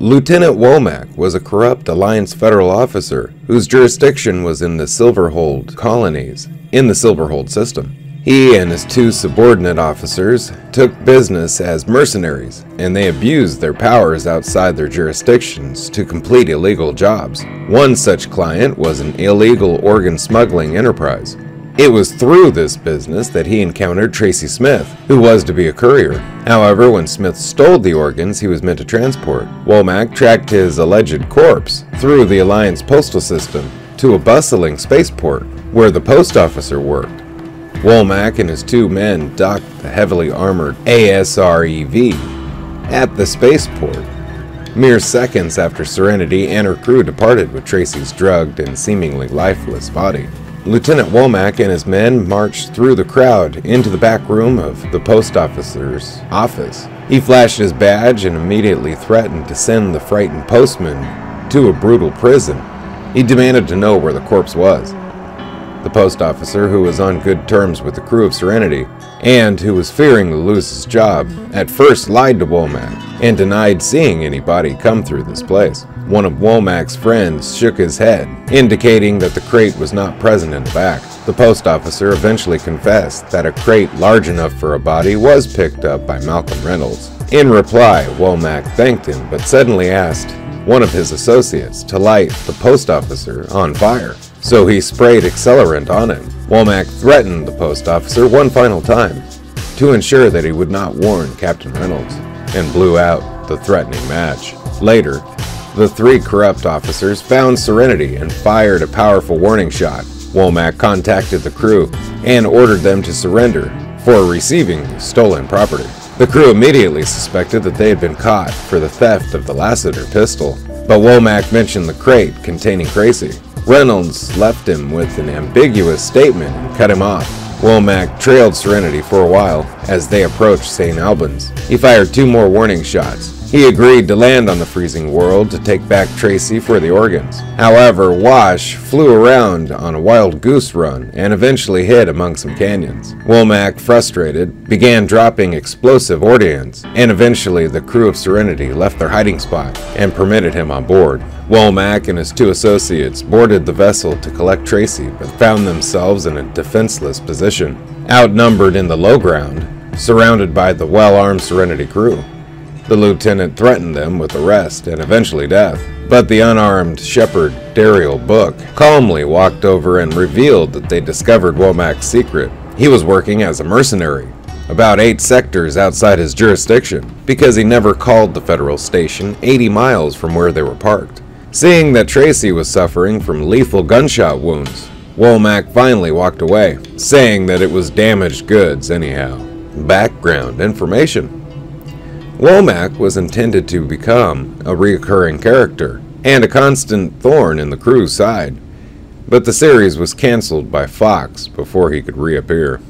Lieutenant Womack was a corrupt Alliance federal officer whose jurisdiction was in the Silverhold colonies in the Silverhold system. He and his two subordinate officers took business as mercenaries, and they abused their powers outside their jurisdictions to complete illegal jobs. One such client was an illegal organ smuggling enterprise. It was through this business that he encountered Tracy Smith, who was to be a courier. However, when Smith stole the organs he was meant to transport, Womack tracked his alleged corpse through the Alliance postal system to a bustling spaceport where the post officer worked. Womack and his two men docked the heavily armored ASREV at the spaceport, mere seconds after Serenity and her crew departed with Tracy's drugged and seemingly lifeless body. Lieutenant Womack and his men marched through the crowd into the back room of the post officer's office. He flashed his badge and immediately threatened to send the frightened postman to a brutal prison. He demanded to know where the corpse was. The post officer, who was on good terms with the crew of Serenity, and who was fearing to lose his job, at first lied to Womack and denied seeing anybody come through this place. One of Womack's friends shook his head, indicating that the crate was not present in the back. The post officer eventually confessed that a crate large enough for a body was picked up by Malcolm Reynolds. In reply, Womack thanked him, but suddenly asked one of his associates to light the post officer on fire. So he sprayed accelerant on him. Womack threatened the post officer one final time to ensure that he would not warn Captain Reynolds, and blew out the threatening match. Later, the three corrupt officers found Serenity and fired a powerful warning shot. Womack contacted the crew and ordered them to surrender for receiving stolen property. The crew immediately suspected that they had been caught for the theft of the Lassiter pistol, but Womack mentioned the crate containing Tracy. Reynolds left him with an ambiguous statement and cut him off. Womack trailed Serenity for a while as they approached St. Albans. He fired two more warning shots. He agreed to land on the freezing world to take back Tracy for the organs. However, Wash flew around on a wild goose run and eventually hid among some canyons. Womack, frustrated, began dropping explosive ordnance, and eventually the crew of Serenity left their hiding spot and permitted him on board. Womack and his two associates boarded the vessel to collect Tracy, but found themselves in a defenseless position, outnumbered in the low ground, surrounded by the well-armed Serenity crew. The lieutenant threatened them with arrest and eventually death, but the unarmed shepherd, Daryl Book, calmly walked over and revealed that they discovered Womack's secret. He was working as a mercenary, about 8 sectors outside his jurisdiction, because he never called the federal station 80 miles from where they were parked. Seeing that Tracy was suffering from lethal gunshot wounds, Womack finally walked away, saying that it was damaged goods anyhow. Background information. Womack was intended to become a recurring character and a constant thorn in the crew's side, but the series was canceled by Fox before he could reappear.